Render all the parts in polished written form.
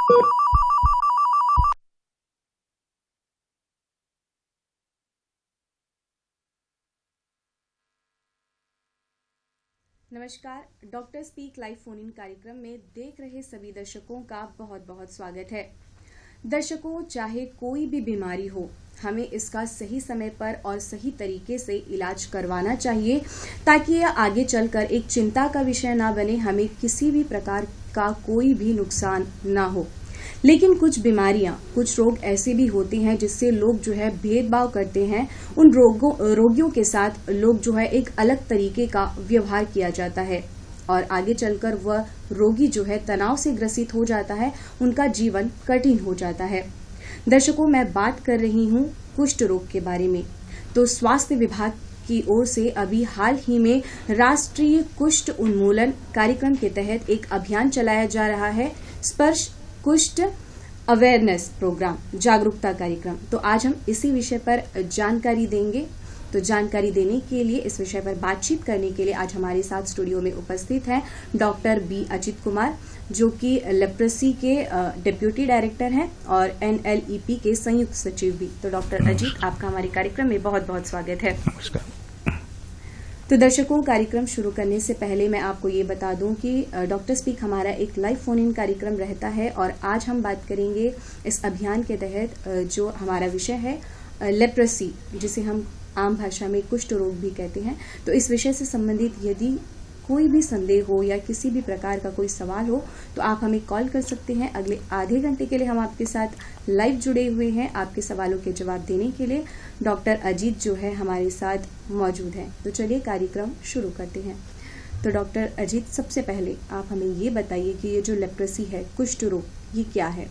नमस्कार, doctor speak live phone in कार्यक्रम में देख रहे सभी दर्शकों का बहुत बहुत स्वागत है। दर्शकों, चाहे कोई भी बीमारी हो, हमें इसका सही समय पर और सही तरीके से इलाज करवाना चाहिए ताकि यह आगे चलकर एक चिंता का विषय ना बने, हमें किसी भी प्रकार का कोई भी नुकसान ना हो। लेकिन कुछ बीमारियां, कुछ रोग ऐसे भी होते हैं जिससे लोग जो है भेदभाव करते हैं। उन रोगियों के साथ लोग जो है एक अलग तरीके का व्यवहार किया जाता है और आगे चलकर वह रोगी जो है तनाव से ग्रसित हो जाता है, उनका जीवन कठिन हो जाता है। दर्शकों, मैं बात कर रही हूँ कुष्ठ रोग के बारे में। तो स्वास्थ्य विभाग की ओर से अभी हाल ही में राष्ट्रीय कुष्ठ उन्मूलन कार्यक्रम के तहत एक अभियान चलाया जा रहा है, स्पर्श कुष्ठ अवेयरनेस प्रोग्राम, जागरूकता कार्यक्रम। तो आज हम इसी विषय पर जानकारी देंगे। तो जानकारी देने के लिए, इस विषय पर बातचीत करने के लिए आज हमारे साथ स्टूडियो में उपस्थित हैं डॉक्टर बी अजित कुमार, जो कि लेप्रोसी के डिप्यूटी डायरेक्टर हैं और NLEP के संयुक्त सचिव भी। तो डॉक्टर अजित, आपका हमारे कार्यक्रम में बहुत बहुत स्वागत है। नमस्कार। तो दर्शकों, कार्यक्रम शुरू करने से पहले मैं आपको ये बता दूं कि डॉक्टर स्पीक हमारा एक लाइव फोन इन कार्यक्रम रहता है और आज हम बात करेंगे इस अभियान के तहत जो हमारा विषय है लेप्रोसी, जिसे हम आम भाषा में कुष्ठ रोग भी कहते हैं। तो इस विषय से संबंधित यदि कोई भी संदेह हो या किसी भी प्रकार का कोई सवाल हो तो आप हमें कॉल कर सकते हैं। अगले आधे घंटे के लिए हम आपके साथ लाइव जुड़े हुए हैं आपके सवालों के जवाब देने के लिए। डॉक्टर अजीत जो है हमारे साथ मौजूद हैं। तो चलिए कार्यक्रम शुरू करते हैं। तो डॉक्टर अजीत, सबसे पहले आप हमें ये बताइए कि ये जो लेप्रोसी है, कुष्ठ रोग, ये क्या है?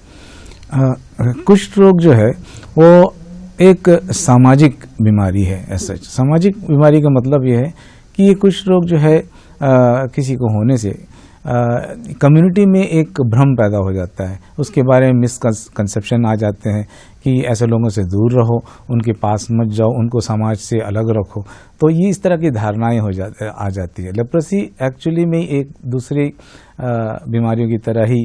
कुष्ठ रोग जो है वो एक सामाजिक बीमारी है। ऐसा सामाजिक बीमारी का मतलब ये है कि ये कुष्ठ रोग जो है किसी को होने से कम्युनिटी में एक भ्रम पैदा हो जाता है, उसके बारे में मिसकंसेप्शन आ जाते हैं कि ऐसे लोगों से दूर रहो, उनके पास मत जाओ, उनको समाज से अलग रखो। तो ये इस तरह की धारणाएं आ जाती है। लेप्रोसी एक्चुअली में एक दूसरी बीमारियों की तरह ही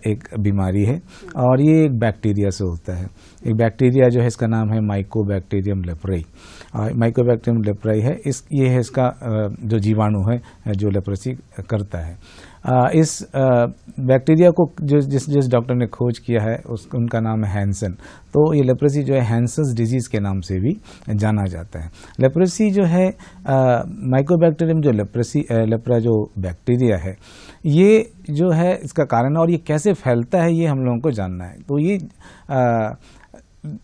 एक बीमारी है और ये एक बैक्टीरिया से होता है। एक बैक्टीरिया जो है, इसका नाम है माइकोबैक्टीरियम लेप्राई। माइकोबैक्टीरियम लेप्राई है ये है इसका जो जीवाणु है जो लेप्रोसी करता है। इस बैक्टीरिया को जिस डॉक्टर ने खोज किया है उनका नाम है हैंसन। तो ये लेप्रोसी जो है हैंसन्स डिजीज के नाम से भी जाना जाता है। लेप्रोसी जो है माइकोबैक्टीरियम जो लेप्रा जो बैक्टीरिया है, ये जो है इसका कारण और ये कैसे फैलता है ये हम लोगों को जानना है। तो ये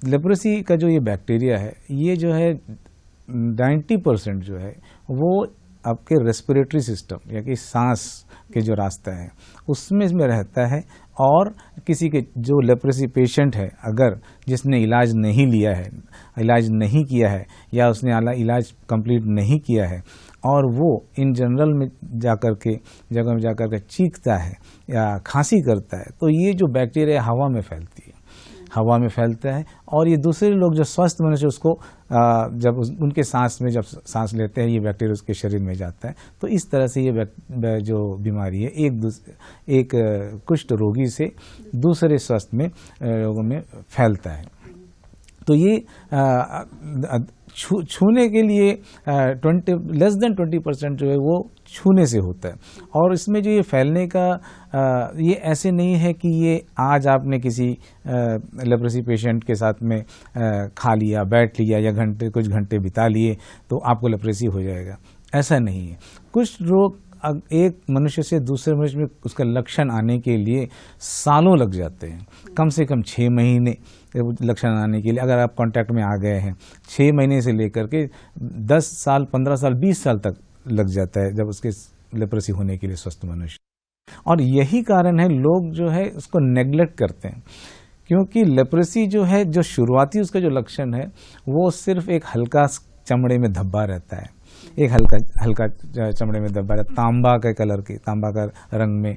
लेप्रोसी का जो ये बैक्टीरिया है, ये जो है 90% जो है वो आपके रेस्पिरेटरी सिस्टम या कि सांस के जो रास्ता है उसमें रहता है। और किसी के जो लेप्रोसी पेशेंट है, अगर जिसने इलाज नहीं लिया है, इलाज नहीं किया है या उसने इलाज कंप्लीट नहीं किया है और वो इन जनरल में जगह में जाकर के चीखता है या खांसी करता है, तो ये जो बैक्टीरिया हवा में फैलती है, हवा में फैलता है और ये दूसरे लोग जो स्वस्थ मनुष्य उसको जब उनके सांस में जब सांस लेते हैं, ये बैक्टीरिया उसके शरीर में जाता है। तो इस तरह से ये जो बीमारी है एक कुष्ठ रोगी से दूसरे स्वस्थ में रोगों में फैलता है। तो ये छूने के लिए लेस देन 20% जो है वो छूने से होता है। और इसमें जो ये फैलने का ये ऐसे नहीं है कि ये आज आपने किसी लेप्रोसी पेशेंट के साथ में खा लिया, बैठ लिया या कुछ घंटे बिता लिए तो आपको लेप्रोसी हो जाएगा, ऐसा नहीं है। कुष्ठ रोग एक मनुष्य से दूसरे मनुष्य में उसका लक्षण आने के लिए सालों लग जाते हैं, कम से कम 6 महीने लक्षण आने के लिए। अगर आप कांटेक्ट में आ गए हैं, 6 महीने से लेकर के 10 साल, 15 साल, 20 साल तक लग जाता है जब उसके लेप्रोसी होने के लिए स्वस्थ मनुष्य। और यही कारण है लोग जो है उसको नेग्लेक्ट करते हैं, क्योंकि लेप्रोसी जो है, जो शुरुआती उसका जो लक्षण है वो सिर्फ एक हल्का चमड़े में धब्बा रहता है, एक हल्का चमड़े में धब्बा, तांबा का रंग में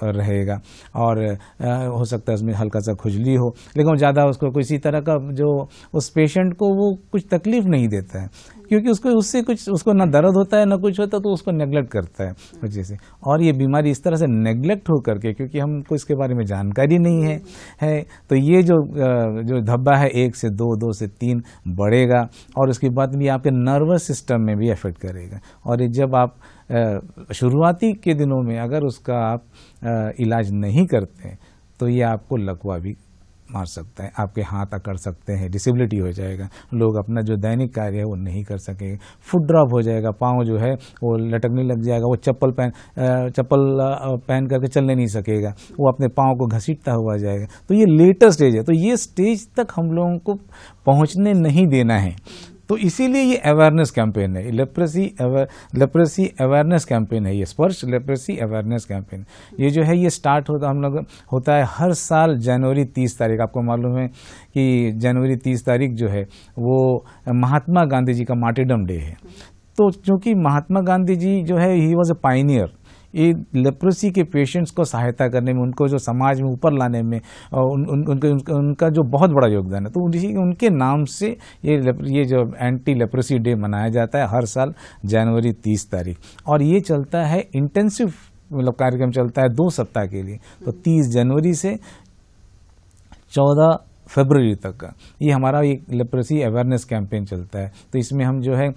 रहेगा और हो सकता है उसमें हल्का सा खुजली हो, लेकिन ज़्यादा उसको किसी तरह का जो उस पेशेंट को वो कुछ तकलीफ नहीं देता है। क्योंकि उसको उससे कुछ उसको ना दर्द होता है ना कुछ होता, तो उसको नेग्लेक्ट करता है वजह से। और ये बीमारी इस तरह से नेग्लेक्ट हो करके, क्योंकि हमको इसके बारे में जानकारी नहीं है तो ये जो धब्बा है 1 से 2, 2 से 3 बढ़ेगा और उसके बाद भी आपके नर्वस सिस्टम में भी इफेक्ट करेगा। और जब आप शुरुआती के दिनों में अगर उसका आप इलाज नहीं करते तो ये आपको लकवा भी मार सकता है, आपके हाथ अकड़ सकते हैं, डिसेबिलिटी हो जाएगा, लोग अपना जो दैनिक कार्य है वो नहीं कर सकेंगे, फुट ड्रॉप हो जाएगा, पाँव जो है वो लटकने लग जाएगा, वो चप्पल पहन करके चलने नहीं सकेगा, वो अपने पाँव को घसीटता हुआ जाएगा। तो ये लेटर स्टेज है, तो ये स्टेज तक हम लोगों को पहुंचने नहीं देना है। तो इसीलिए ये अवेयरनेस कैंपेन है, लेप्रेसी अवेयरनेस कैंपेन है, ये स्पर्श लेप्रेसी अवेयरनेस कैंपेन। ये जो है ये स्टार्ट होता है हर साल जनवरी 30 तारीख। आपको मालूम है कि जनवरी 30 तारीख जो है वो महात्मा गांधी जी का मार्टिरडम डे है। तो चूँकि महात्मा गांधी जी जो है ही वॉज ए पायनियर, ये लेप्रेसी के पेशेंट्स को सहायता करने में, उनको जो समाज में ऊपर लाने में उनका जो बहुत बड़ा योगदान है, तो उनके नाम से ये जो एंटी लेप्रेसी डे मनाया जाता है हर साल जनवरी 30 तारीख। और ये चलता है इंटेंसिव, मतलब कार्यक्रम चलता है 2 सप्ताह के लिए। तो 30 जनवरी से 14 फरवरी तक का ये हमारा एक लेप्रेसी अवेयरनेस कैंपेन चलता है। तो इसमें हम जो है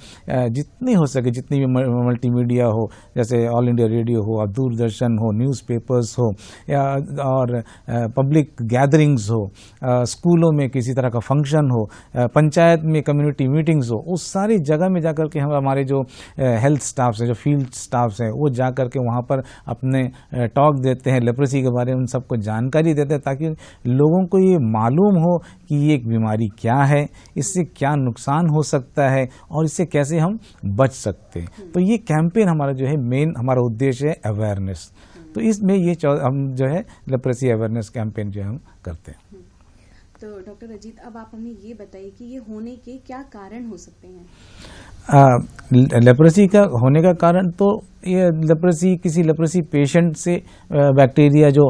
जितनी हो सके, जितनी भी मल्टीमीडिया हो, जैसे ऑल इंडिया रेडियो हो, दूरदर्शन हो, न्यूज़पेपर्स हो, या और पब्लिक गैदरिंग्स हो, स्कूलों में किसी तरह का फंक्शन हो, पंचायत में कम्युनिटी मीटिंग्स हो, उस सारी जगह में जाकर के हम हमारे जो हेल्थ स्टाफ्स हैं, जो फील्ड स्टाफ्स हैं, वो जा कर के वहाँ पर अपने टॉक देते हैं, लेप्रेसी के बारे में उन सबको जानकारी देते हैं, ताकि लोगों को ये मालूम हो कि ये एक बीमारी क्या है, इससे क्या नुकसान हो सकता है और इससे कैसे हम बच सकते हैं। तो ये कैंपेन हमारा जो है मेन हमारा उद्देश्य है अवेयरनेस। तो इसमें ये हम जो है लेप्रेसी अवेयरनेस कैंपेन जो है हम करते हैं। तो डॉक्टर अजीत, अब आप हमें ये बताइए कि ये होने के क्या कारण हो सकते हैं? लेप्रेसी का होने का कारण तो ये किसी लेप्रेसी पेशेंट से बैक्टीरिया जो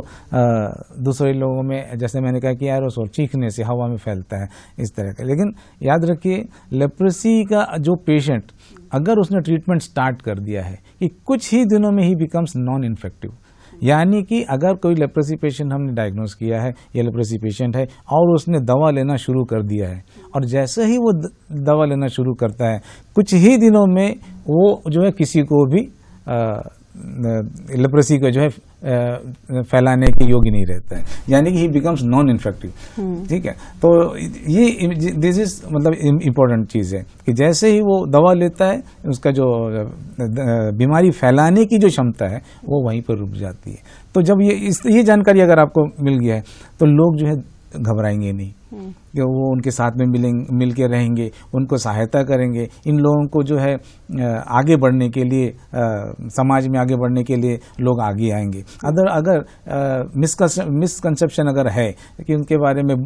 दूसरे लोगों में, जैसे मैंने कहा कि एरोसोल चीखने से हवा में फैलता है, इस तरह का। लेकिन याद रखिए, लेप्रेसी का जो पेशेंट अगर उसने ट्रीटमेंट स्टार्ट कर दिया है कि कुछ ही दिनों में ही बिकम्स नॉन इन्फेक्टिव, यानी कि अगर कोई लेप्रेसी पेशेंट हमने डायग्नोस किया है, ये लेप्रेसी पेशेंट है और उसने दवा लेना शुरू कर दिया है, और जैसे ही वो दवा लेना शुरू करता है कुछ ही दिनों में वो जो है किसी को भी लेप्रेसी को जो है फैलाने के योग्य नहीं रहता है, यानी कि ही बिकम्स नॉन इन्फेक्टिव। ठीक है, तो ये दिस इज मतलब इम्पोर्टेंट चीज़ है कि जैसे ही वो दवा लेता है उसका जो बीमारी फैलाने की जो क्षमता है वो वहीं पर रुक जाती है। तो जब ये जानकारी अगर आपको मिल गया है तो लोग जो है घबराएंगे नहीं, कि वो उनके साथ में मिल के रहेंगे, उनको सहायता करेंगे। इन लोगों को जो है आगे बढ़ने के लिए, समाज में आगे बढ़ने के लिए लोग आगे आएंगे। अगर मिसकंसेप्शन अगर है कि उनके बारे में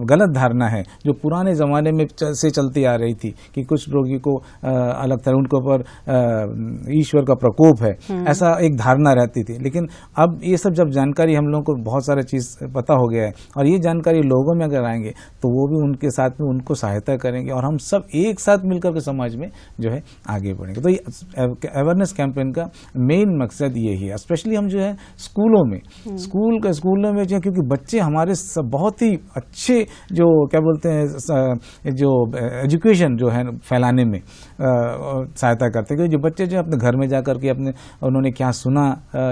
गलत धारणा है जो पुराने ज़माने में से चलती आ रही थी कि कुछ रोगी को अलग तरह उनके ऊपर ईश्वर का प्रकोप है, ऐसा एक धारणा रहती थी। लेकिन अब ये सब जब जानकारी हम लोगों को बहुत सारा चीज़ पता हो गया है और ये जानकारी लोगों में अगर आएंगे तो वो भी उनके साथ में उनको सहायता करेंगे और हम सब एक साथ मिलकर के समाज में जो है आगे बढ़ेंगे। तो ये अवेयरनेस कैंपेन का मेन मकसद यही है। स्पेशली हम जो है स्कूलों में स्कूलों में जो, क्योंकि बच्चे हमारे बहुत ही अच्छे जो क्या बोलते हैं जो एजुकेशन जो है फैलाने में सहायता करते हैं। जो बच्चे जो अपने घर में जाकर के उन्होंने क्या सुना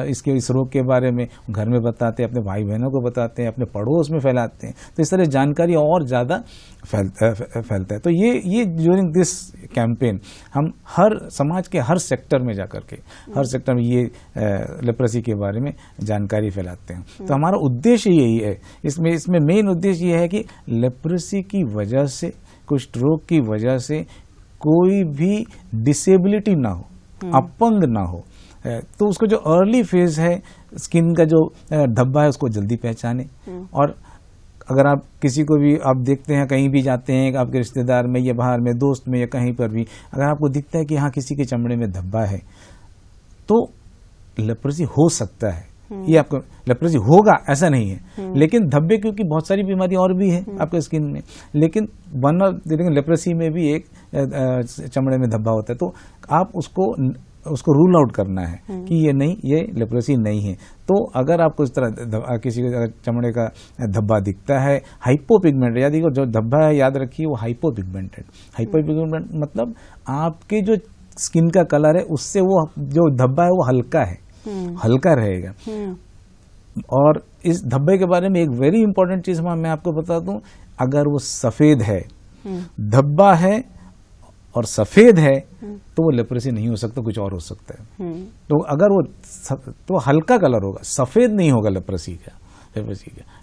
इस रोग के बारे में घर में बताते हैं, अपने भाई बहनों को बताते हैं, अपने पड़ोस में फैलाते हैं। तो इस तरह जानकारी और ज़्यादा फैलता है। तो ये ड्यूरिंग दिस कैंपेन हम हर समाज के हर सेक्टर में जाकर के हर सेक्टर में ये लेप्रेसी के बारे में जानकारी फैलाते हैं। तो हमारा उद्देश्य यही है, इसमें मेन उद्देश्य ये है कि लेप्रेसी की वजह से, कुष्ठ रोग की वजह से कोई भी डिसेबिलिटी ना हो, अपंग ना हो, तो उसको जो अर्ली फेज है स्किन का जो धब्बा है उसको जल्दी पहचाने। और अगर आप किसी को भी आप देखते हैं, कहीं भी जाते हैं, आपके रिश्तेदार में या बाहर में, दोस्त में या कहीं पर भी, अगर आपको दिखता है कि हाँ किसी के चमड़े में धब्बा है तो लेप्रेसी हो सकता है। ये आपको लेप्रोसी होगा ऐसा नहीं है। लेकिन धब्बे क्योंकि बहुत सारी बीमारी और भी है आपके स्किन में, लेकिन वन ऑफ लेप्रोसी में भी एक चमड़े में धब्बा होता है। तो आप उसको रूल आउट करना है कि ये नहीं, ये लेप्रोसी नहीं है। तो अगर आपको इस तरह किसी को अगर चमड़े का धब्बा दिखता है, हाइपोपिगमेंटेड, याद रखिए जो धब्बा है याद रखिए वो हाइपोपिगमेंटेड। हाइपोपिगमेंट मतलब आपके जो स्किन का कलर है उससे वो जो धब्बा है वो हल्का है, हल्का रहेगा। और इस धब्बे के बारे में एक वेरी इंपॉर्टेंट चीज मैं आपको बता दूं, अगर वो सफेद है, धब्बा है और सफेद है, तो वो लेप्रोसी नहीं हो सकता, कुछ और हो सकता है। तो अगर वो तो हल्का कलर होगा, सफेद नहीं होगा लेप्रोसी का।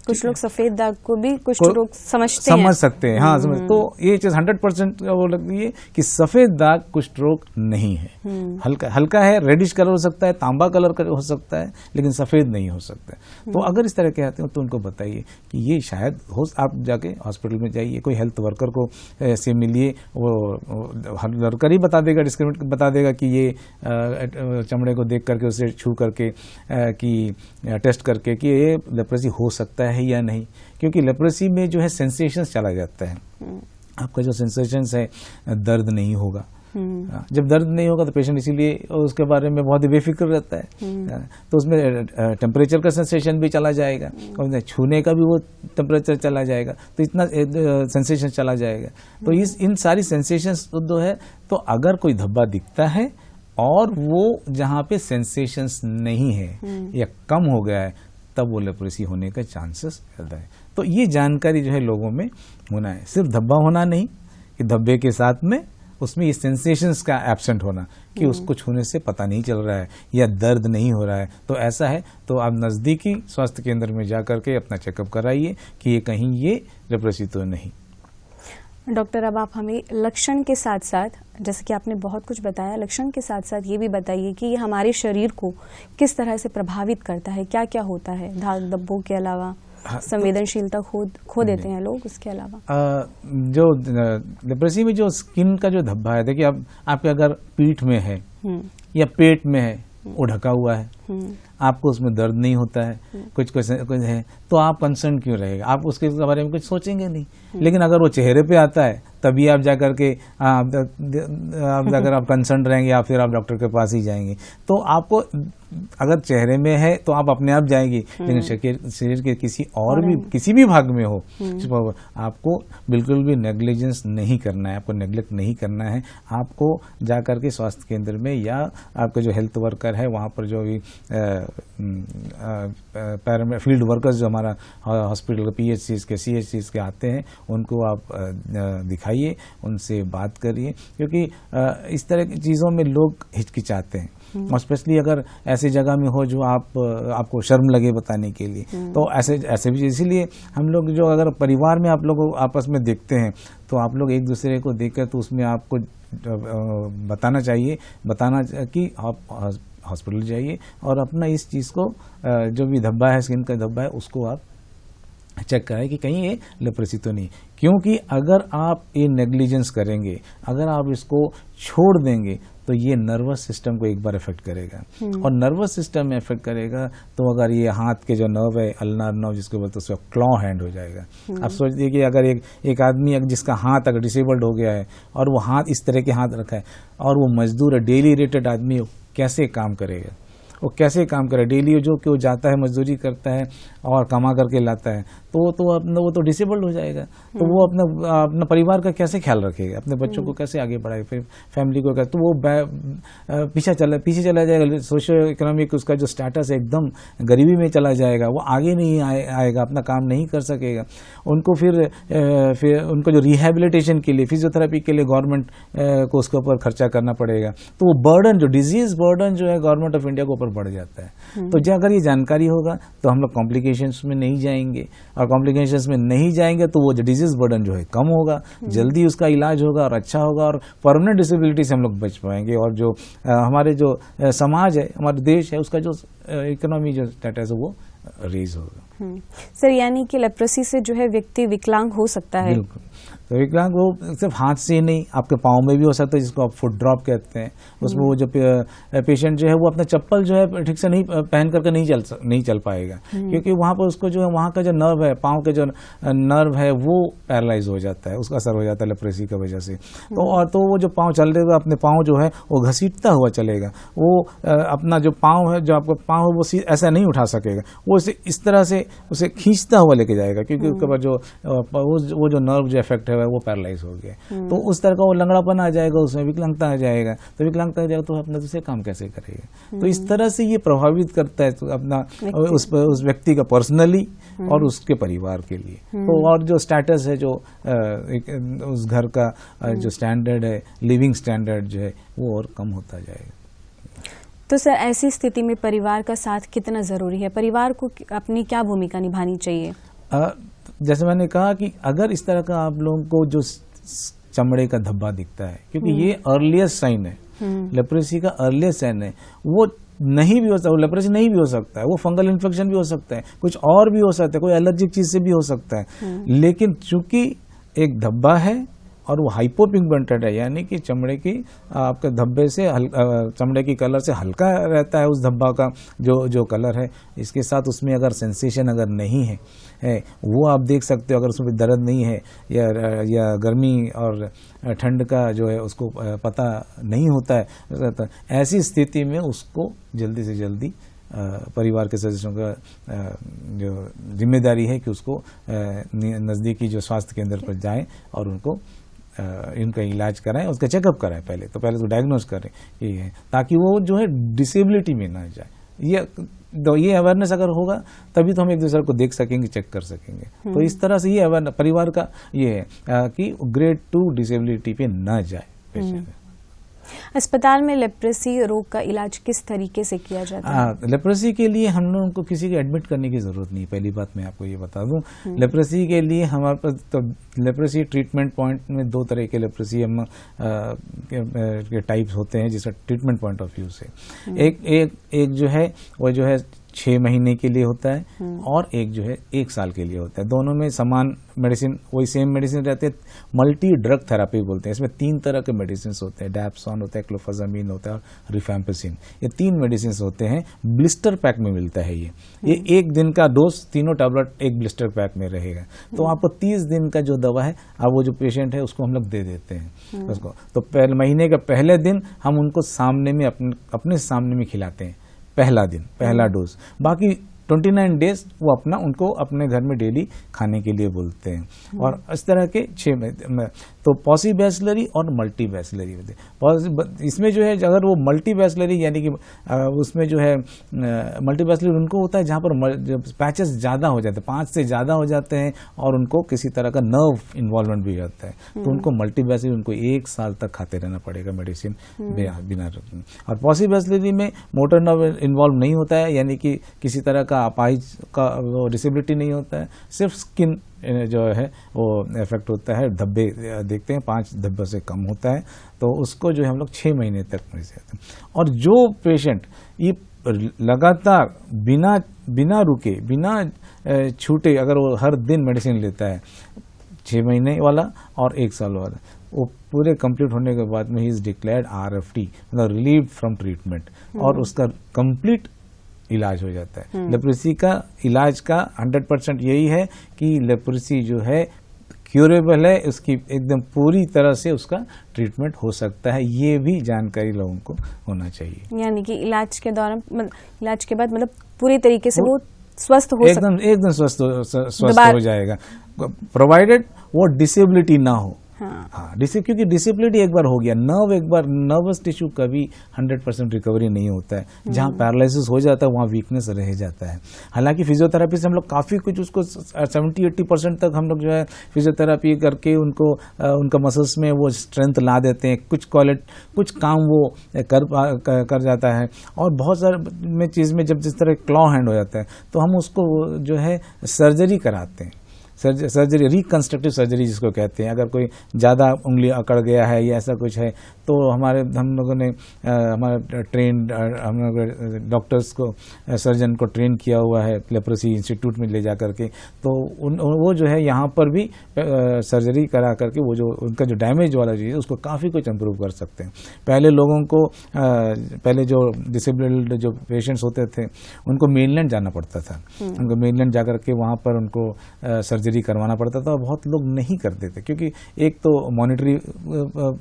कुछ लोग सफेद दाग को भी कुछ लोग समझ सकते हैं। हाँ, समझ। तो ये चीज 100% वो लगती है कि सफेद दाग कुष्ठ रोग नहीं है। हल्का है, रेडिश कलर हो सकता है, तांबा कलर हो सकता है, लेकिन सफेद नहीं हो सकता। तो अगर इस तरह के आते हो तो उनको बताइए कि ये शायद हो। आप जाके हॉस्पिटल में जाइए, कोई हेल्थ वर्कर को से मिलिए, वो वर्कर ही बता देगा, डिस्क्रिमिनेट बता देगा कि ये चमड़े को देख करके, उसे छू करके कि टेस्ट करके कि ये लेप्रोसी हो सकता है या नहीं। क्योंकि लेप्रोसी में जो है सेंसेशंस चला जाता है। आपका जो सेंसेशंस है, दर्द नहीं होगा। जब दर्द नहीं होगा तो पेशेंट इसीलिए उसके बारे में बहुत ही बेफिक्र रहता है। तो उसमें टेम्परेचर का सेंसेशन भी चला जाएगा और छूने का भी वो टेम्परेचर चला जाएगा, तो इतना सेंसेशन चला जाएगा। तो इन सारी सेंसेशंस जो है, तो अगर कोई धब्बा दिखता है और वो जहाँ पे सेंसेशंस नहीं है या कम हो गया है, तब वो लेप्रोसी होने का चांसेस ज्यादा है। तो ये जानकारी जो है लोगों में होना है। सिर्फ धब्बा होना नहीं कि धब्बे के साथ में उसमें ये सेंसेशंस का एब्सेंट होना कि उसको छूने से पता नहीं चल रहा है या दर्द नहीं हो रहा है। तो ऐसा है तो आप नज़दीकी स्वास्थ्य केंद्र में जा करके अपना चेकअप कराइए कि ये कहीं ये लेप्रोसी तो नहीं। डॉक्टर, अब आप हमें लक्षण के साथ साथ, जैसे कि आपने बहुत कुछ बताया, लक्षण के साथ साथ ये भी बताइए कि ये हमारे शरीर को किस तरह से प्रभावित करता है, क्या क्या होता है दाग धब्बों के अलावा? संवेदनशीलता खो देते हैं लोग, उसके अलावा जो लेप्रोसी में जो स्किन का जो धब्बा है, देखिए आपके अगर पीठ में है या पेट में है, वो ढका हुआ है, आपको उसमें दर्द नहीं होता है, कुछ है, तो आप कंसर्न क्यों रहेगा? आप उसके बारे में कुछ सोचेंगे नहीं। लेकिन अगर वो चेहरे पे आता है, तभी आप जाकर के अगर आप कंसर्न रहेंगे या फिर आप डॉक्टर के पास ही जाएंगे। तो आपको अगर चेहरे में है तो आप अपने आप जाएंगी, लेकिन शरीर के किसी भी भाग में हो, आपको बिल्कुल भी नेग्लिजेंस नहीं करना है, आपको नेग्लेक्ट नहीं करना है। आपको जाकर के स्वास्थ्य केंद्र में या आपके जो हेल्थ वर्कर है वहाँ पर, जो भी फील्ड वर्कर्स जो हमारा हॉस्पिटल के PHCs के CHCs के आते हैं, उनको आप दिखाइए, उनसे बात करिए। क्योंकि इस तरह की चीज़ों में लोग हिचकिचाते हैं, और स्पेशली अगर ऐसी जगह में हो जो आपको शर्म लगे बताने के लिए। तो ऐसे भी, इसीलिए हम लोग जो अगर परिवार में आप लोग आपस में देखते हैं, तो आप लोग एक दूसरे को देखकर, तो उसमें आपको बताना चाहिए कि आप हॉस्पिटल जाइए और अपना इस चीज़ को, जो भी धब्बा है, स्किन का धब्बा है, उसको आप चेक कराएं कि कहीं ये लेप्रोसी तो नहीं। क्योंकि अगर आप ये नेग्लिजेंस करेंगे, अगर आप इसको छोड़ देंगे, तो ये नर्वस सिस्टम को एक बार इफेक्ट करेगा, और नर्वस सिस्टम में इफेक्ट करेगा तो अगर ये हाथ के जो नर्व है, अल्नार नर्व जिसको बोलते हैं, उसका क्लॉ हैंड हो जाएगा। आप सोचिए कि अगर एक आदमी जिसका हाथ अगर डिसेबल्ड हो गया है और वो हाथ इस तरह के हाथ रखा है, और वो मजदूर है, डेली रेटेड आदमी, कैसे काम करेगा? वो कैसे काम करे? डेली जो कि वो जाता है, मजदूरी करता है और कमा करके लाता है, तो वो तो डिसेबल्ड हो जाएगा। तो वो अपना परिवार का कैसे ख्याल रखेगा, अपने बच्चों को कैसे आगे बढ़ाएगा, फिर फैमिली को तो वो पीछे चला जाएगा। सोशियो इकोनॉमिक उसका जो स्टेटस है, एकदम गरीबी में चला जाएगा, वो आगे नहीं आएगा, अपना काम नहीं कर सकेगा। उनको फिर उनको जो रिहेबिलिटेशन के लिए, फिजियोथेरेपी के लिए गवर्नमेंट को उसके ऊपर खर्चा करना पड़ेगा। तो वो बर्डन, जो डिजीज बर्डन जो है गवर्नमेंट ऑफ इंडिया के ऊपर बढ़ जाता है। तो अगर ये जानकारी होगा तो हम लोग कॉम्प्लिकेशंस में नहीं जाएंगे, और कॉम्प्लिकेशंस में नहीं जाएंगे तो वो जो डिजीज बर्डन जो है कम होगा, जल्दी उसका इलाज होगा और अच्छा होगा, और परमानेंट डिसेबिलिटी से हम लोग बच पाएंगे। और जो हमारे जो समाज है, हमारे देश है, उसका जो इकोनॉमी जो स्टेटस है वो रेज होगा। सर, यानी कि लेप्रोसी से जो है व्यक्ति विकलांग हो सकता है? बिल्कुल। तो विकलांग वो सिर्फ हाथ से ही नहीं, आपके पाँव में भी हो सकता है, जिसको आप फुट ड्रॉप कहते हैं। उसमें वो जो पेशेंट जो है वो अपना चप्पल जो है ठीक से नहीं पहन करके नहीं चल पाएगा, क्योंकि वहाँ पर उसको जो है वहाँ का जो नर्व है, पाँव के जो नर्व है वो पैरालाइज हो जाता है, उसका असर हो जाता है लेप्रेसी की वजह से। तो वो जो पाँव चल रहे अपने पाँव जो है वो घसीटता हुआ चलेगा, वो अपना जो पाँव है, जो आपका पाँव है वो ऐसा नहीं उठा सकेगा, वो इस तरह से उसे खींचता हुआ लेके जाएगा, क्योंकि उसके बाद वो जो नर्व जो इफेक्ट है वो पैरालाइज हो गया। तो उस तरह का वो लंगड़ापन आ जाएगा, उसमें विकलांगता आ जाएगा। तो विकलांगता आ जाएगा तो अपना दूसरे काम कैसे करेगा? तो इस तरह से ये प्रभावित करता है तो अपना उस व्यक्ति का पर्सनली और उसके परिवार के लिए। तो और जो स्टेटस है, जो उस घर का जो स्टैंडर्ड है, लिविंग स्टैंडर्ड जो है वो और कम होता जाएगा। तो सर, ऐसी स्थिति में परिवार का साथ कितना जरूरी है? परिवार को अपनी क्या भूमिका निभानी चाहिए? जैसे मैंने कहा कि अगर इस तरह का आप लोगों को जो चमड़े का धब्बा दिखता है, क्योंकि ये अर्लीस्ट साइन है, लेप्रेसी का अर्लीस्ट साइन है, वो नहीं भी हो सकता, लेप्रेसी नहीं भी हो सकता है, वो फंगल इन्फेक्शन भी हो सकता है, कुछ और भी हो सकता है, कोई एलर्जिक चीज से भी हो सकता है। लेकिन चूंकि एक धब्बा है और वो हाइपोपिगमेंटेड है, यानी कि चमड़े की आपके धब्बे से चमड़े की कलर से हल्का रहता है उस धब्बा का जो कलर है, इसके साथ उसमें अगर सेंसेशन अगर नहीं है वो आप देख सकते हो, अगर उसमें दर्द नहीं है या गर्मी और ठंड का जो है उसको पता नहीं होता है, तो ऐसी स्थिति में उसको जल्दी से जल्दी परिवार के सदस्यों का जो जिम्मेदारी है कि उसको नज़दीकी जो स्वास्थ्य केंद्र पर जाएं और उनको इनका इलाज कराएं, उसका चेकअप कराएं। पहले तो डायग्नोज करें कि ताकि वो जो है डिसेबिलिटी में ना जाए। ये अवेयरनेस अगर होगा तभी तो हम एक दूसरे को देख सकेंगे, चेक कर सकेंगे। तो इस तरह से ये अवेयरनेस परिवार का ये है कि ग्रेड 2 डिसेबिलिटी पे ना जाए पेशेंट। अस्पताल में लेप्रेसी रोग का इलाज किस तरीके से किया जाता है? लेप्रेसी के लिए हम लोगों को किसी को एडमिट करने की जरूरत नहीं। पहली बात मैं आपको ये बता दूं, लेप्रेसी के लिए हमारे पास तो लेप्रेसी ट्रीटमेंट पॉइंट में 2 तरह के लेप्रेसी हम के टाइप्स होते हैं, जिसका ट्रीटमेंट पॉइंट ऑफ व्यू से एक जो है वो जो है 6 महीने के लिए होता है और एक जो है 1 साल के लिए होता है। दोनों में समान मेडिसिन, वही सेम मेडिसिन रहते हैं। मल्टी ड्रग थेरापी बोलते हैं। इसमें 3 तरह के मेडिसिन होते हैं, डैप्सोन होता है, क्लोफाजामिन होता है और रिफैम्पिसिन। ये 3 मेडिसिन होते हैं। ब्लिस्टर पैक में मिलता है ये 1 दिन का डोज, तीनों टैबलेट एक ब्लिस्टर पैक में रहेगा। तो आपको 30 दिन का जो दवा है, अब वो जो पेशेंट है उसको हम लोग दे देते हैं उसको। तो महीने का पहले दिन हम उनको सामने में अपने सामने में खिलाते हैं, पहला दिन, पहला डोज। बाकी 29 डेज वो उनको अपने घर में डेली खाने के लिए बोलते हैं। और इस तरह के 6 तो पॉसिबैसिलरी और मल्टी बैसिलरी होते हैं। इसमें जो है अगर वो मल्टी बैसिलरी यानी कि उसमें जो है मल्टी बैसिलरी उनको होता है जहाँ पर पैचेस ज़्यादा हो जाते हैं, 5 से ज़्यादा हो जाते हैं और उनको किसी तरह का नर्व इन्वॉल्वमेंट भी होता है, तो उनको मल्टी बैसिलरी उनको 1 साल तक खाते रहना पड़ेगा मेडिसिन बिना रुकने। और पॉसिबैसिलरी में मोटर नर्व इन्वॉल्व नहीं होता है, यानी कि किसी तरह का अपाहिज का वो डिसेबिलिटी नहीं होता है, सिर्फ स्किन जो है वो इफेक्ट होता है। धब्बे देखते हैं 5 धब्बे से कम होता है, तो उसको जो है हम लोग 6 महीने तक देते हैं। और जो पेशेंट ये लगातार बिना रुके बिना छूटे अगर वो हर दिन मेडिसिन लेता है, 6 महीने वाला और 1 साल वाला, वो पूरे कंप्लीट होने के बाद में ही इज डिक्लेयर्ड RFT, मतलब रिलीव्ड फ्रॉम ट्रीटमेंट, और उसका कंप्लीट इलाज हो जाता है। लेप्रेसी का इलाज का 100% यही है कि लेप्रेसी जो है क्यूरेबल है, उसकी एकदम पूरी तरह से उसका ट्रीटमेंट हो सकता है। ये भी जानकारी लोगों को होना चाहिए। यानी कि इलाज के दौरान, इलाज के बाद मतलब पूरी तरीके से वो स्वस्थ हो एकदम स्वस्थ हो जाएगा, प्रोवाइडेड वो डिसेबिलिटी ना हो। हाँ, क्योंकि डिसेबिलिटी एक बार हो गया, नर्वस टिश्यू कभी 100% रिकवरी नहीं होता है। जहाँ पैरालिसिस हो जाता है वहाँ वीकनेस रह जाता है। हालांकि फिजियोथेरेपी से हम लोग काफ़ी कुछ उसको 70-80% तक हम लोग जो है फिजियोथेरेपी करके उनको उनका मसल्स में वो स्ट्रेंथ ला देते हैं, कुछ काम वो कर जाता है। और बहुत सारे चीज़ में जब जिस तरह क्लॉ हैंड हो जाता है तो हम उसको जो है सर्जरी कराते हैं। सर्जरी, रिकंस्ट्रक्टिव सर्जरी जिसको कहते हैं। अगर कोई ज़्यादा उंगली अकड़ गया है या ऐसा कुछ है तो हम लोगों ने हमारा हम लोग डॉक्टर्स को, सर्जन को ट्रेन किया हुआ है लेप्रोसी इंस्टीट्यूट में ले जा करके, तो वो जो है यहाँ पर भी सर्जरी करा करके वो जो उनका जो डैमेज वाला चीज़ है उसको काफ़ी कुछ इम्प्रूव कर सकते हैं। पहले लोगों को पहले जो डिसेबल्ड जो पेशेंट्स होते थे उनको मेनलैंड जाना पड़ता था, उनको मेनलैंड जा करके वहाँ पर उनको सर्जरी करवाना पड़ता था, और बहुत लोग नहीं करते थे क्योंकि एक तो मॉनिटरी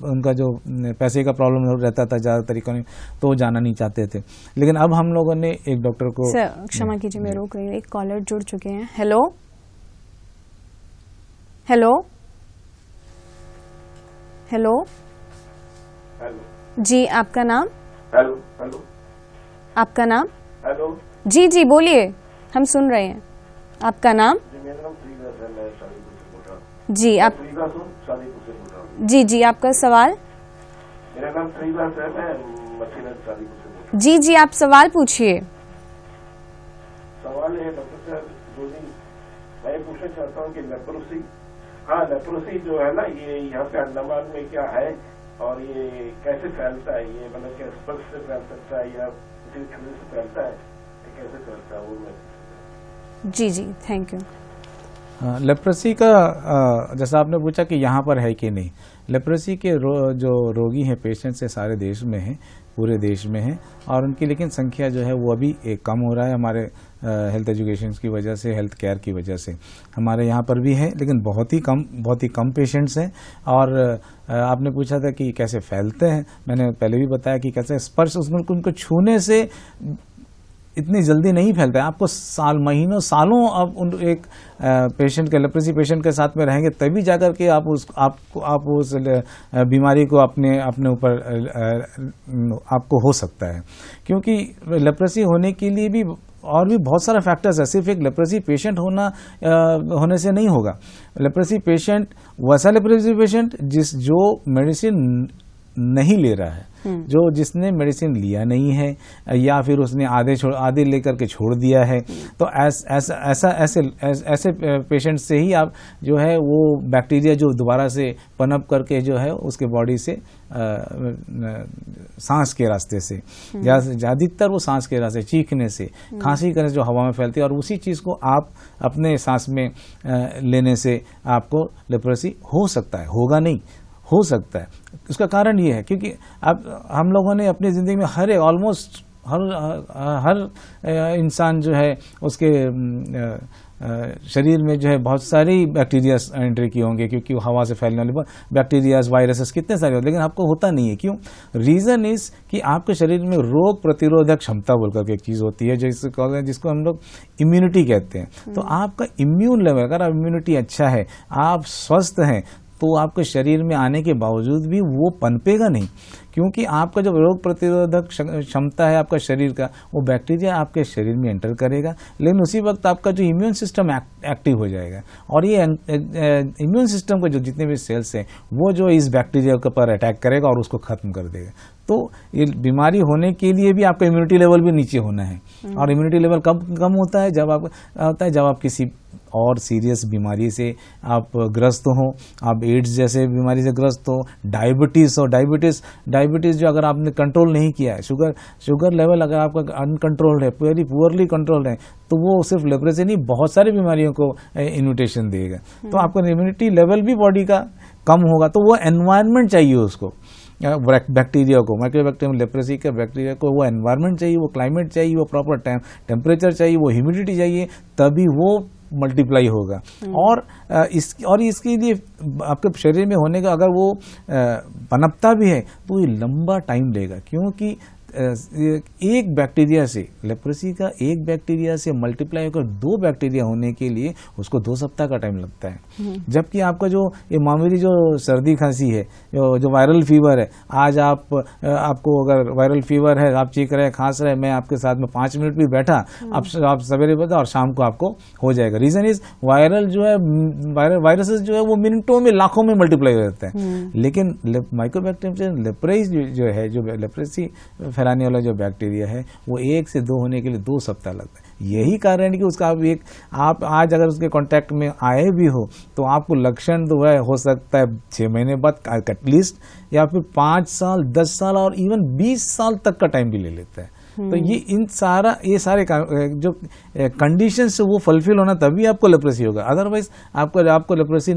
उनका जो पैसे का प्रॉब्लम रहता था ज़्यादा तरीकों में, तो वो जाना नहीं चाहते थे। लेकिन अब हम लोगों ने एक डॉक्टर को, सर क्षमा कीजिए मैं रोक रही हूँ, एक कॉलर जुड़ चुके हैं। हेलो हेलो हेलो हेलो जी, आपका नाम? हेलो हेलो आपका नाम? हेलो जी जी बोलिए, हम सुन रहे हैं। आपका नाम? जी, मेरा नाम श्रीदास है, मैं शादीपुर से बोल रहा हूँ। जी आप? श्रीदास हूँ, शादीपुर से बोल रहा हूँ। जी जी, आपका सवाल? मेरा नाम श्रीदास है, मैं मछली शादीपुर से बोल रहा जी जी, आप सवाल पूछिए। हूँ। सवाल है डॉक्टर साहब, जो भी मैं पूछना चाहता हूँ कि लेप्रोसी, हाँ लेप्रोसी जो है ना, ये यहाँ पे अंडमान में क्या है और ये कैसे फैलता है? ये मतलब क्या स्पर्श से फैल सकता है या किसी छुरी से फैलता है, ये कैसे फैलता है वो मैं। जी जी, थैंक यू। लेप्रोसी का जैसा आपने पूछा कि यहाँ पर है कि नहीं, लेप्रोसी के जो रोगी हैं, पेशेंट्स है, सारे देश में हैं, पूरे देश में है, और उनकी लेकिन संख्या जो है वो अभी कम हो रहा है हमारे हेल्थ एजुकेशन की वजह से, हेल्थ केयर की वजह से। हमारे यहाँ पर भी है लेकिन बहुत ही कम पेशेंट्स हैं। और आपने पूछा था कि कैसे फैलते हैं, मैंने पहले भी बताया कि कैसे स्पर्श, उसमें उनको छूने से इतनी जल्दी नहीं फैलता है। आपको महीनों सालों आप एक पेशेंट के, लेप्रोसी पेशेंट के साथ में रहेंगे तभी जाकर के आप उस बीमारी को अपने ऊपर आपको हो सकता है। क्योंकि लेप्रोसी होने के लिए भी और भी बहुत सारा फैक्टर्स है, सिर्फ एक लेप्रोसी पेशेंट होने से नहीं होगा। लेप्रोसी पेशेंट वैसा लेप्रोसी पेशेंट जो मेडिसिन नहीं ले रहा है, जिसने मेडिसिन लिया नहीं है या फिर उसने आधे लेकर के छोड़ दिया है, तो ऐसे पेशेंट से ही आप जो है वो बैक्टीरिया जो दोबारा से पनप करके जो है उसके बॉडी से सांस के रास्ते से, अधिकतर वो सांस के रास्ते, चीखने से, खांसी करने से जो हवा में फैलती है, और उसी चीज़ को आप अपने सांस में लेने से आपको लेप्रोसी हो सकता है, होगा नहीं, हो सकता है। उसका कारण ये है क्योंकि अब हम लोगों ने अपनी ज़िंदगी में ऑलमोस्ट हर इंसान जो है उसके शरीर में जो है बहुत सारी बैक्टीरिया एंट्री किए होंगे, क्योंकि हवा से फैलने वाले बैक्टीरियाज, वायरसेस कितने सारे होते हैं, लेकिन आपको होता नहीं है। क्यों? रीज़न इज कि आपके शरीर में रोग प्रतिरोधक क्षमता बोलकर के एक चीज़ होती है जिसको हम लोग इम्यूनिटी कहते हैं। तो आपका इम्यून लेवल, अगर आप इम्यूनिटी अच्छा है, आप स्वस्थ हैं, तो आपके शरीर में आने के बावजूद भी वो पनपेगा नहीं, क्योंकि आपका जो रोग प्रतिरोधक क्षमता है आपका शरीर का, वो बैक्टीरिया आपके शरीर में एंटर करेगा, लेकिन उसी वक्त आपका जो इम्यून सिस्टम एक्टिव हो जाएगा, और ये इम्यून सिस्टम के जो जितने भी सेल्स हैं वो जो इस बैक्टीरिया के ऊपर अटैक करेगा और उसको खत्म कर देगा। तो ये बीमारी होने के लिए भी आपका इम्यूनिटी लेवल भी नीचे होना है, और इम्यूनिटी लेवल कम होता है जब आप किसी और सीरियस बीमारी से आप ग्रस्त हो, आप एड्स जैसे बीमारी से ग्रस्त हो, डायबिटीज़ हो, डायबिटीज़ जो अगर आपने कंट्रोल नहीं किया है, शुगर लेवल अगर आपका अनकंट्रोल्ड है, पुअरली कंट्रोल्ड है, तो वो सिर्फ लेप्रोसी नहीं, बहुत सारी बीमारियों को इन्विटेशन देगा। तो आपका इम्यूनिटी लेवल भी बॉडी का कम होगा, तो वो एनवायरनमेंट चाहिए उसको, बैक्टीरिया को, माइक्रोबैक्टीरियम लेप्रोसी के बैक्टीरिया को वो एनवायरनमेंट चाहिए, वो क्लाइमेट चाहिए, वो प्रॉपर टेम्परेचर चाहिए, वो ह्यूमिडिटी चाहिए, तभी वो मल्टीप्लाई होगा। और इसके लिए आपके शरीर में होने का, अगर वो पनपता भी है तो ये लंबा टाइम लेगा, क्योंकि एक बैक्टीरिया से, लेप्रोसी का एक बैक्टीरिया से मल्टीप्लाई होकर 2 बैक्टीरिया होने के लिए उसको 2 सप्ताह का टाइम लगता है। जबकि आपका जो ये मामूली जो सर्दी खांसी है, जो वायरल फीवर है, आज आपको अगर वायरल फीवर है, आप चीख रहे, खांस रहे, मैं आपके साथ में 5 मिनट भी बैठा, आप सवेरे बैठा और शाम को आपको हो जाएगा। रीजन इज वायरल जो है, वायरसेस जो है वो मिनटों में, लाखों में मल्टीप्लाई हो जाते हैं, लेकिन माइक्रोबैक्टीरियम लेप्रोसी जो है, जो लेप्रोसी फैलाने वाला जो बैक्टीरिया है वो 1 से 2 होने के लिए 2 सप्ताह लगता है। यही कारण है कि उसका आप आज अगर उसके कांटेक्ट में आए भी हो तो आपको लक्षण तो वह हो सकता है 6 महीने बाद एटलीस्ट, या फिर 5 साल, 10 साल और इवन 20 साल तक का टाइम भी ले लेता है। तो ये सारे जो कंडीशंस वो फुलफिल होना तभी आपको लेप्रेसी होगा, अदरवाइज आपको लेप्रेसी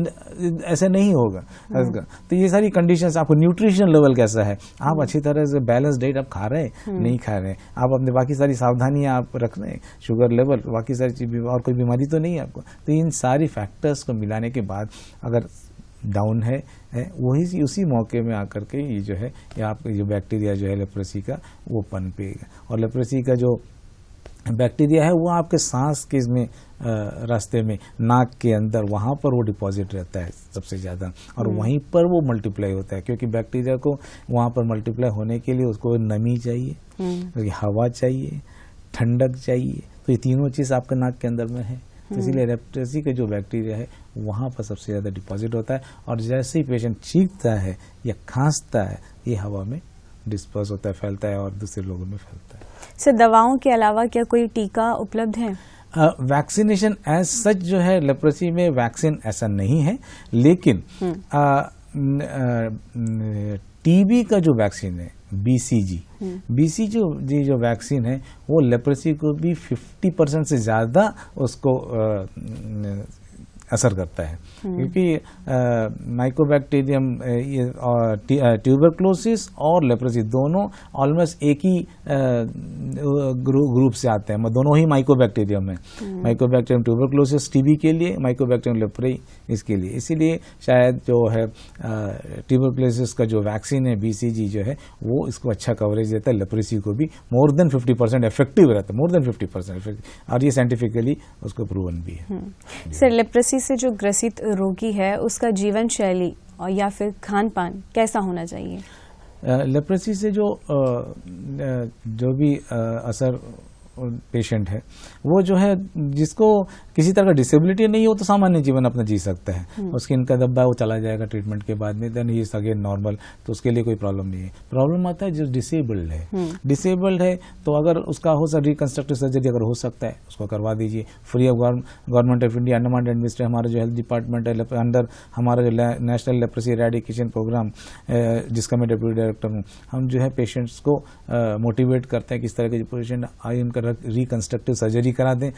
ऐसे नहीं होगा। तो ये सारी कंडीशंस, आपको न्यूट्रिशन लेवल कैसा है, आप अच्छी तरह से बैलेंस डाइट आप खा रहे हैं नहीं खा रहे हैं, आप अपने बाकी सारी सावधानियां आप रख रहे हैं, शुगर लेवल, बाकी सारी चीज, और कोई बीमारी तो नहीं है आपको। तो इन सारी फैक्टर्स को मिलाने के बाद अगर डाउन है वही उसी मौके में आकर के ये जो है आपका जो बैक्टीरिया जो है लेप्रेसी का वो पनपेगा। और लेप्रेसी का जो बैक्टीरिया है वो आपके सांस के इसमें रास्ते में, नाक के अंदर, वहाँ पर वो डिपॉजिट रहता है सबसे ज़्यादा, और वहीं पर वो मल्टीप्लाई होता है, क्योंकि बैक्टीरिया को वहाँ पर मल्टीप्लाई होने के लिए उसको नमी चाहिए, हवा चाहिए, ठंडक चाहिए। तो ये तीनों चीज़ आपके नाक के अंदर में है। तो इसीलिए लेप्रेसी का जो बैक्टीरिया है वहाँ पर सबसे ज़्यादा डिपॉजिट होता है, और जैसे ही पेशेंट छींकता है या खांसता है ये हवा में डिस्पर्स होता है, फैलता है और दूसरे लोगों में फैलता है। सर, दवाओं के अलावा क्या कोई टीका उपलब्ध है? वैक्सीनेशन एज सच जो है लेप्रेसी में वैक्सीन ऐसा नहीं है, लेकिन टीबी का जो वैक्सीन है बीसीजी जो वैक्सीन है वो लेप्रेसी को भी 50% से ज़्यादा उसको असर करता है, क्योंकि माइकोबैक्टीरियम ट्यूबरक्लोसिस और लेप्रेसी दोनों ऑलमोस्ट एक ही ग्रुप से आते हैं, दोनों ही माइकोबैक्टीरियम है। माइकोबैक्टीरियम ट्यूबरक्लोसिस टीबी के लिए, माइकोबैक्टीरियम लेप्रेई इसके लिए। इसीलिए शायद जो है ट्यूबरक्लोसिस का जो वैक्सीन है बीसीजी जो है वो इसको अच्छा कवरेज देता है, लेप्रेसी को भी मोर देन 50% इफेक्टिव रहता है, मोर देन 50% इफेक्टिव, और ये साइंटिफिकली उसको प्रूवन भी है। सर, लेप्रेसी से जो ग्रसित रोगी है उसका जीवन शैली और या फिर खान पान कैसा होना चाहिए? लेप्रेसी से जो भी असर पेशेंट है वो जो है, जिसको किसी तरह का डिसेबिलिटी नहीं हो तो सामान्य जीवन अपना जी सकता है, उसकी इनका दब्बा वो चला जाएगा ट्रीटमेंट के बाद में, then he is again normal, तो उसके लिए कोई प्रॉब्लम नहीं है। प्रॉब्लम आता है जो डिसेबल्ड है तो अगर उसका हो सकता रिकंस्ट्रक्टिव सर्जरी अगर हो सकता है उसको करवा दीजिए, free of government of India, Andaman administration, हमारा जो हेल्थ डिपार्टमेंट है अंडर हमारा जो नेशनल लेप्रेसी इरेडिकेशन प्रोग्राम जिसका मैं डिप्टी डायरेक्टर हूँ, हम जो है पेशेंट्स को मोटिवेट करते हैं किस तरह के पेशेंट आए उनका रिकंस्ट्रक्टिव सर्जरी करा दें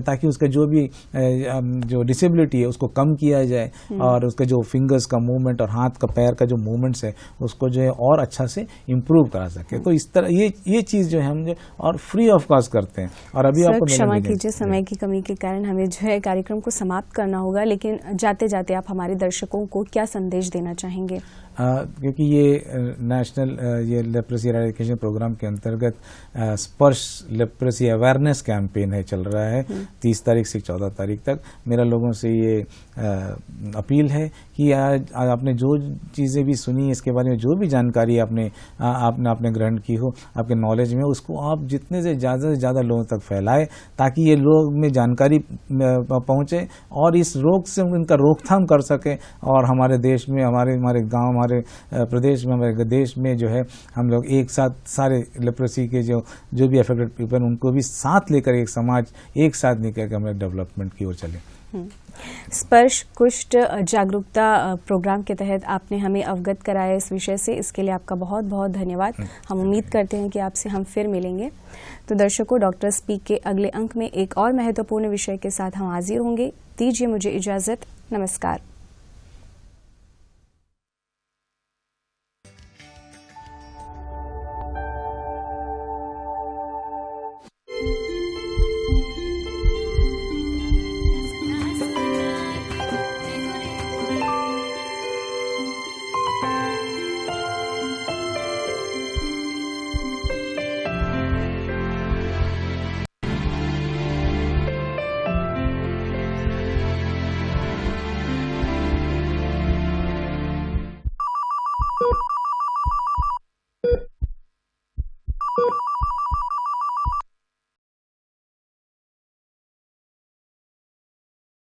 ताकि उसका जो भी जो डिसेबिलिटी है उसको कम किया जाए, और उसका जो फिंगर्स का मूवमेंट और हाथ का पैर का जो मूवमेंट्स है उसको जो है और अच्छा से इम्प्रूव करा सके। तो इस तरह ये चीज़ जो है हम और फ्री ऑफ कॉस्ट करते हैं। और अभी आपको क्षमा कीजिए, समय की कमी के कारण हमें जो है कार्यक्रम को समाप्त करना होगा, लेकिन जाते जाते आप हमारे दर्शकों को क्या संदेश देना चाहेंगे? क्योंकि ये नेशनल ये लेप्रेसी इरेडिकेशन प्रोग्राम के अंतर्गत स्पर्श लेप्रेसी अवेयरनेस कैंपेन है चल रहा है 30 तारीख से 14 तारीख तक। मेरा लोगों से ये अपील है कि आज आपने जो चीज़ें भी सुनी इसके बारे में, जो भी जानकारी आपने ग्रहण की हो आपके नॉलेज में, उसको आप जितने से ज़्यादा लोगों तक फैलाएं ताकि ये लोग में जानकारी पहुँचे और इस रोग से इनका रोकथाम कर सकें, और हमारे देश में, हमारे गाँव, हमारे प्रदेश में, हमारे देश में जो है हम लोग एक साथ सारे लेप्रेसी के जो भी अफेक्टेड पीपल उनको भी साथ लेकर एक समाज एक साथ लेकर के हम डेवलपमेंट की ओर चले। स्पर्श कुष्ठ जागरूकता प्रोग्राम के तहत आपने हमें अवगत कराया इस विषय से, इसके लिए आपका बहुत बहुत धन्यवाद। हम उम्मीद करते हैं कि आपसे हम फिर मिलेंगे। तो दर्शकों, डॉक्टर स्पीक के अगले अंक में एक और महत्वपूर्ण विषय के साथ हम हाजिर होंगे। दीजिए मुझे इजाजत। नमस्कार।